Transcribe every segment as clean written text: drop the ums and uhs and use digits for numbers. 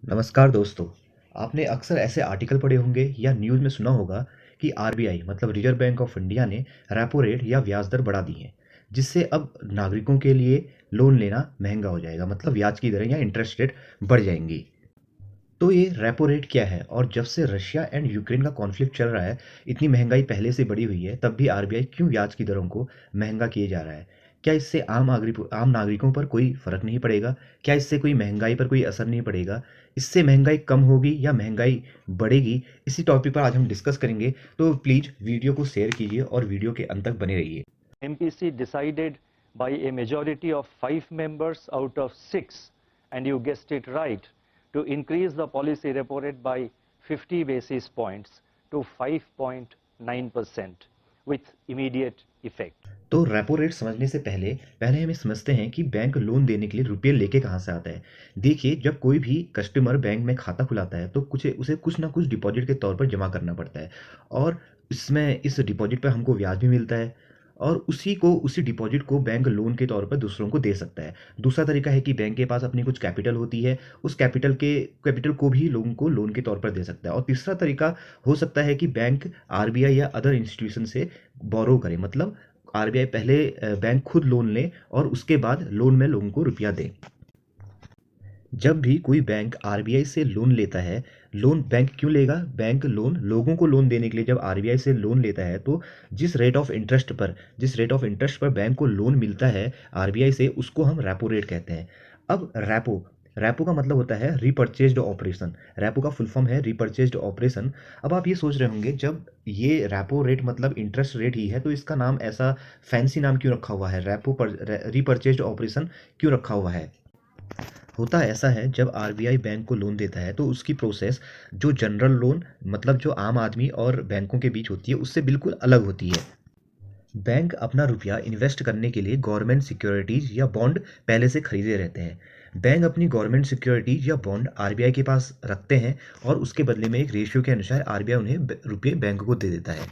नमस्कार दोस्तों। आपने अक्सर ऐसे आर्टिकल पढ़े होंगे या न्यूज़ में सुना होगा कि आरबीआई मतलब रिजर्व बैंक ऑफ इंडिया ने रेपो रेट या ब्याज दर बढ़ा दी है, जिससे अब नागरिकों के लिए लोन लेना महंगा हो जाएगा। मतलब ब्याज की दरें या इंटरेस्ट रेट बढ़ जाएंगी। तो ये रेपो रेट क्या है और जब से रशिया एंड यूक्रेन का कॉन्फ्लिक्ट चल रहा है, इतनी महंगाई पहले से बढ़ी हुई है, तब भी आरबीआई क्यों ब्याज की दरों को महंगा किए जा रहा है? क्या इससे आम नागरिकों पर कोई फ़र्क नहीं पड़ेगा? क्या इससे कोई महंगाई पर कोई असर नहीं पड़ेगा? इससे महंगाई कम होगी या महंगाई बढ़ेगी? इसी टॉपिक पर आज हम डिस्कस करेंगे, तो प्लीज़ वीडियो को शेयर कीजिए और वीडियो के अंत तक बने रहिए। MPC decided by a majority of 5 members out of 6, and you guessed it right, to increase the policy repo rate by 50 basis points to 5.9% with immediate effect. तो repo rate समझने से पहले पहले हमें समझते हैं कि बैंक लोन देने के लिए रुपये लेके कहाँ से आता है। देखिए, जब कोई भी कस्टमर बैंक में खाता खुलाता है तो कुछ उसे कुछ ना कुछ डिपॉजिट के तौर पर जमा करना पड़ता है, और इसमें इस डिपॉजिट पर हमको ब्याज भी मिलता है, और उसी डिपॉजिट को बैंक लोन के तौर पर दूसरों को दे सकता है। दूसरा तरीका है कि बैंक के पास अपनी कुछ कैपिटल होती है, उस कैपिटल को भी लोगों को लोन के तौर पर दे सकता है। और तीसरा तरीका हो सकता है कि बैंक आरबीआई या अदर इंस्टीट्यूशन से बोरो करे, मतलब आरबीआई पहले बैंक खुद लोन ले और उसके बाद लोन में लोगों को रुपया दे। जब भी कोई बैंक आरबीआई से लोन लेता है, लोन बैंक क्यों लेगा? बैंक लोन लोगों को लोन देने के लिए जब आरबीआई से लोन लेता है, तो जिस रेट ऑफ इंटरेस्ट पर बैंक को लोन मिलता है आरबीआई से, उसको हम रेपो रेट कहते हैं। अब रेपो रेपो का मतलब होता है रीपर्चेज्ड ऑपरेशन। रेपो का फुल फॉर्म है रीपर्चेज्ड ऑपरेशन। अब आप ये सोच रहे होंगे, जब ये रेपो रेट मतलब इंटरेस्ट रेट ही है, तो इसका नाम ऐसा फैंसी नाम क्यों रखा हुआ है? रीपर्चेज्ड ऑपरेशन क्यों रखा हुआ है? होता ऐसा है, जब आरबीआई बैंक को लोन देता है तो उसकी प्रोसेस जो जनरल लोन मतलब जो आम आदमी और बैंकों के बीच होती है, उससे बिल्कुल अलग होती है। बैंक अपना रुपया इन्वेस्ट करने के लिए गवर्नमेंट सिक्योरिटीज या बॉन्ड पहले से खरीदे रहते हैं। बैंक अपनी गवर्नमेंट सिक्योरिटीज या बॉन्ड आरबीआई के पास रखते हैं, और उसके बदले में एक रेशियो के अनुसार आरबीआई उन्हें रुपये बैंक को दे देता है।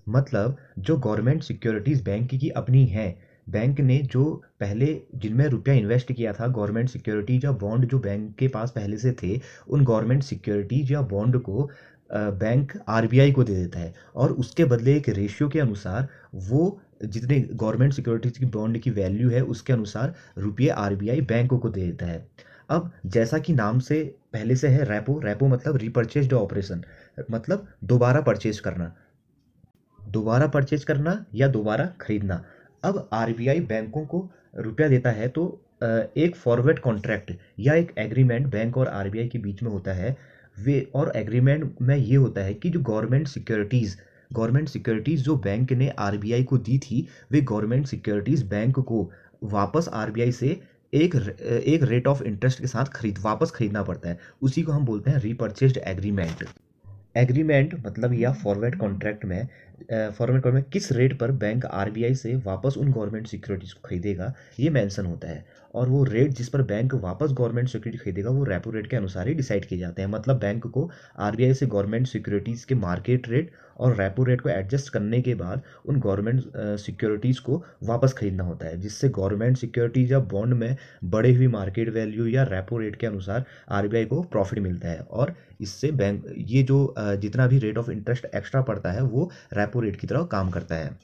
मतलब जो गवर्नमेंट सिक्योरिटीज़ बैंक की अपनी हैं, बैंक ने जो पहले जिनमें रुपया इन्वेस्ट किया था, गवर्नमेंट सिक्योरिटीज या बॉन्ड जो बैंक के पास पहले से थे, उन गवर्नमेंट सिक्योरिटीज या बॉन्ड को बैंक आरबीआई को दे देता है, और उसके बदले एक रेशियो के अनुसार वो जितने गवर्नमेंट सिक्योरिटीज की बॉन्ड की वैल्यू है, उसके अनुसार रुपये आरबीआई बैंक को दे देता है। अब जैसा कि नाम से पहले से है, रेपो रेपो मतलब रिपर्चेज्ड ऑपरेशन, मतलब दोबारा परचेज करना या दोबारा खरीदना। अब आरबीआई बैंकों को रुपया देता है, तो एक फॉरवर्ड कॉन्ट्रैक्ट या एक एग्रीमेंट बैंक और आरबीआई के बीच में होता है। वे और एग्रीमेंट में ये होता है कि जो गवर्नमेंट सिक्योरिटीज़ जो बैंक ने आरबीआई को दी थी, वे गवर्नमेंट सिक्योरिटीज़ बैंक को वापस आरबीआई से एक रेट ऑफ इंटरेस्ट के साथ वापस खरीदना पड़ता है। उसी को हम बोलते हैं रीपर्चेज्ड एग्रीमेंट। एग्रीमेंट मतलब या फॉरवर्ड कॉन्ट्रैक्ट में किस रेट पर बैंक आरबीआई से वापस उन गवर्नमेंट सिक्योरिटीज़ को खरीदेगा, ये मेंशन होता है। और वो रेट जिस पर बैंक वापस गवर्नमेंट सिक्योरिटी खरीदेगा, वो रेपो रेट के अनुसार ही डिसाइड किए जाते हैं। मतलब बैंक को आरबीआई से गवर्नमेंट सिक्योरिटीज़ के मार्केट रेट और रेपो रेट को एडजस्ट करने के बाद उन गवर्नमेंट सिक्योरिटीज़ को वापस खरीदना होता है, जिससे गवर्नमेंट सिक्योरिटीज़ या बॉन्ड में बढ़े हुई मार्केट वैल्यू या रेपो रेट के अनुसार आरबीआई को प्रॉफिट मिलता है, और इससे बैंक ये जो जितना भी रेट ऑफ इंटरेस्ट एक्स्ट्रा पड़ता है, वो रेपो रेट की तरह काम करता है।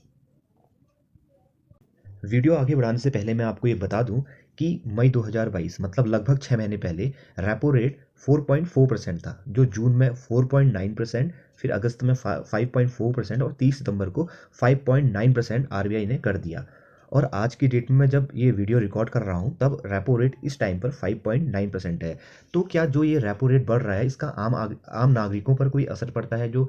वीडियो आगे बढ़ाने से पहले मैं आपको ये बता दूं कि मई 2022 मतलब लगभग 6 महीने पहले रेपो रेट 4.4% था, जो जून में 4.9%, फिर अगस्त में 5.4% और 30 सितंबर को 5.9% आरबीआई ने कर दिया। और आज की डेट में मैं जब ये वीडियो रिकॉर्ड कर रहा हूँ, तब रेपो रेट इस टाइम पर 5.9% है। तो क्या जो ये रेपो रेट बढ़ रहा है, इसका आम नागरिकों पर कोई असर पड़ता है? जो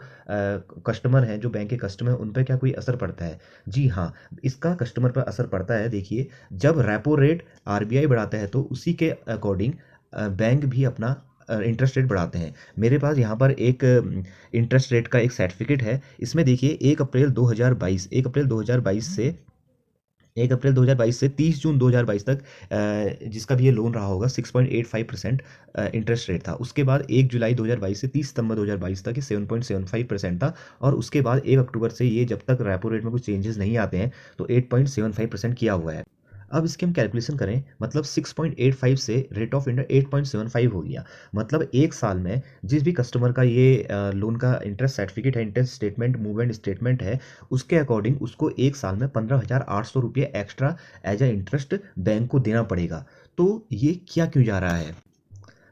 कस्टमर हैं, जो बैंक के कस्टमर हैं, उन पर क्या कोई असर पड़ता है? जी हाँ, इसका कस्टमर पर असर पड़ता है। देखिए, जब रेपो रेट आरबीआई बढ़ाता है, तो उसी के अकॉर्डिंग बैंक भी अपना इंटरेस्ट रेट बढ़ाते हैं। मेरे पास यहाँ पर एक इंटरेस्ट रेट का एक सर्टिफिकेट है। इसमें देखिए 1 अप्रैल 2022 से 30 जून 2022 तक जिसका भी ये लोन रहा होगा, 6.85% इंटरेस्ट रेट था। उसके बाद 1 जुलाई 2022 से 30 सितंबर 2022 तक ये 7.75% था, और उसके बाद 1 अक्टूबर से ये जब तक रेपो रेट में कुछ चेंजेस नहीं आते हैं, तो 8.75% किया हुआ है। अब इसकी हम कैलकुलेशन करें, मतलब 6.85 से रेट ऑफ इंटरेस्ट 8.75 हो गया। मतलब एक साल में जिस भी कस्टमर का ये लोन का इंटरेस्ट सर्टिफिकेट है, इंटरेस्ट स्टेटमेंट, मूवमेंट स्टेटमेंट है, उसके अकॉर्डिंग उसको एक साल में 15,800 रुपये extra as a interest bank को देना पड़ेगा। तो ये किया क्यों जा रहा है?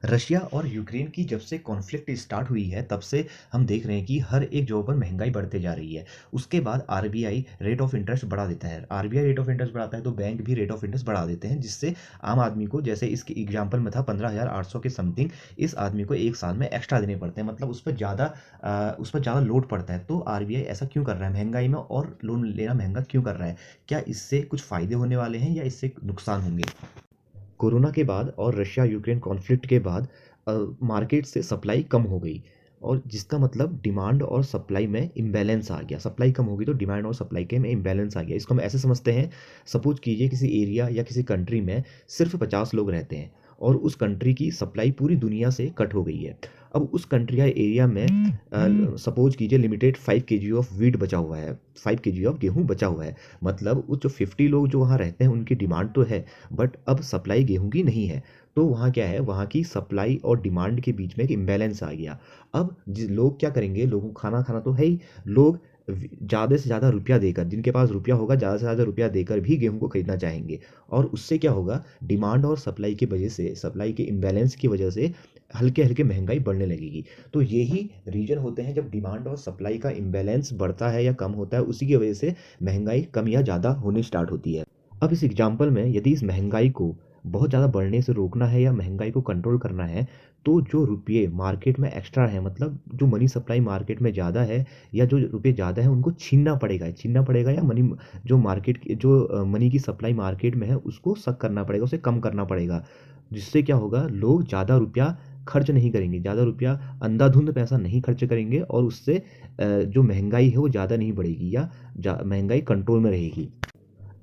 रशिया और यूक्रेन की जब से कॉन्फ्लिक्ट स्टार्ट हुई है, तब से हम देख रहे हैं कि हर एक जगह पर महंगाई बढ़ते जा रही है। उसके बाद आरबीआई रेट ऑफ इंटरेस्ट बढ़ा देता है। आरबीआई रेट ऑफ इंटरेस्ट बढ़ाता है तो बैंक भी रेट ऑफ इंटरेस्ट बढ़ा देते हैं, जिससे आम आदमी को, जैसे इसके एग्जाम्पल में था 15,800 के समथिंग, इस आदमी को एक साल में एक्स्ट्रा देने पड़ते हैं। मतलब उस पर ज़्यादा लोड पड़ता है। तो आरबीआई ऐसा क्यों कर रहा है? महंगाई में और लोन लेना महंगा क्यों कर रहा है? क्या इससे कुछ फ़ायदे होने वाले हैं या इससे नुकसान होंगे? कोरोना के बाद और रशिया यूक्रेन कॉन्फ्लिक्ट के बाद मार्केट से सप्लाई कम हो गई, और जिसका मतलब डिमांड और सप्लाई में इम्बैलेंस आ गया। सप्लाई कम होगी तो डिमांड और सप्लाई के में इम्बैलेंस आ गया। इसको हम ऐसे समझते हैं, सपोज कीजिए किसी एरिया या किसी कंट्री में सिर्फ 50 लोग रहते हैं और उस कंट्री की सप्लाई पूरी दुनिया से कट हो गई है। अब उस कंट्री या एरिया में सपोज कीजिए लिमिटेड 5 केजी ऑफ वीट बचा हुआ है, 5 केजी ऑफ गेहूँ बचा हुआ है। मतलब उस जो 50 लोग जो वहाँ रहते हैं उनकी डिमांड तो है, बट अब सप्लाई गेहूँ की नहीं है। तो वहाँ क्या है, वहाँ की सप्लाई और डिमांड के बीच में एक इम्बैलेंस आ गया। अब लोग क्या करेंगे, लोगों को खाना खाना तो है ही, लोग ज़्यादा से ज़्यादा रुपया देकर, जिनके पास रुपया होगा ज़्यादा से ज़्यादा रुपया देकर भी गेहूं को खरीदना चाहेंगे। और उससे क्या होगा, डिमांड और सप्लाई की वजह से, सप्लाई के इम्बैलेंस की वजह से हल्के हल्के महंगाई बढ़ने लगेगी। तो यही रीजन होते हैं, जब डिमांड और सप्लाई का इम्बैलेंस बढ़ता है या कम होता है, उसी की वजह से महंगाई कम या ज़्यादा होने स्टार्ट होती है। अब इस एग्जाम्पल में यदि इस महंगाई को बहुत ज़्यादा बढ़ने से रोकना है या महंगाई को कंट्रोल करना है, तो जो रुपये मार्केट में एक्स्ट्रा है, मतलब जो मनी सप्लाई मार्केट में ज़्यादा है या जो रुपये ज़्यादा है, उनको छीनना पड़ेगा या जो मनी की सप्लाई मार्केट में है उसको सक करना पड़ेगा, उसे कम करना पड़ेगा। जिससे क्या होगा, लोग ज़्यादा रुपया खर्च नहीं करेंगे, ज़्यादा रुपया अंधाधुंध पैसा नहीं खर्च करेंगे, और उससे जो महंगाई है वो ज़्यादा नहीं बढ़ेगी या महंगाई कंट्रोल में रहेगी।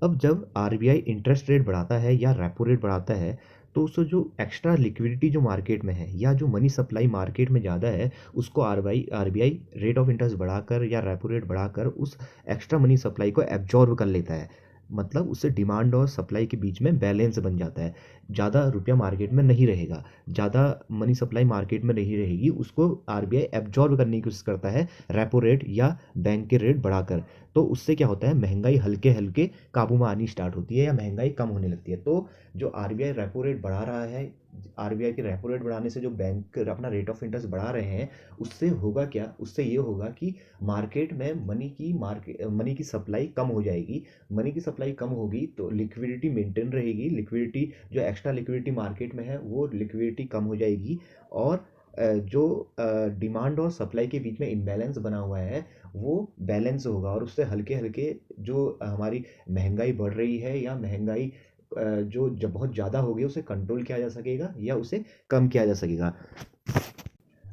अब जब आरबीआई इंटरेस्ट रेट बढ़ाता है या रेपो रेट बढ़ाता है, तो उससे जो एक्स्ट्रा लिक्विडिटी जो मार्केट में है या जो मनी सप्लाई मार्केट में ज़्यादा है, उसको आरबीआई रेट ऑफ इंटरेस्ट बढ़ाकर या रेपो रेट बढ़ाकर उस एक्स्ट्रा मनी सप्लाई को एब्जॉर्ब कर लेता है। मतलब उससे डिमांड और सप्लाई के बीच में बैलेंस बन जाता है। ज़्यादा रुपया मार्केट में नहीं रहेगा, ज़्यादा मनी सप्लाई मार्केट में नहीं रहेगी, उसको आरबीआई एब्जॉर्ब करने की कोशिश करता है रेपो रेट या बैंक के रेट बढ़ाकर। तो उससे क्या होता है, महंगाई हल्के हल्के काबू में आनी स्टार्ट होती है या महंगाई कम होने लगती है। तो जो आरबीआई रेपो रेट बढ़ा रहा है, आरबीआई के रेपो रेट बढ़ाने से जो बैंक अपना रेट ऑफ इंटरेस्ट बढ़ा रहे हैं, उससे होगा क्या, उससे ये होगा कि मार्केट में मनी की सप्लाई कम हो जाएगी। मनी की सप्लाई कम होगी तो लिक्विडिटी मेंटेन रहेगी, लिक्विडिटी जो एक्स्ट्रा लिक्विडिटी मार्केट में है वो लिक्विडिटी कम हो जाएगी, और जो डिमांड और सप्लाई के बीच में इम्बैलेंस बना हुआ है वो बैलेंस होगा, और उससे हल्के हल्के जो हमारी महंगाई बढ़ रही है या महंगाई जो जब बहुत ज़्यादा होगी उसे कंट्रोल किया जा सकेगा या उसे कम किया जा सकेगा।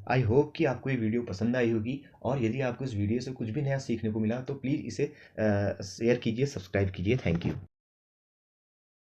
आई होप कि आपको ये वीडियो पसंद आई होगी, और यदि आपको इस वीडियो से कुछ भी नया सीखने को मिला तो प्लीज़ इसे शेयर कीजिए, सब्सक्राइब कीजिए। Thank you.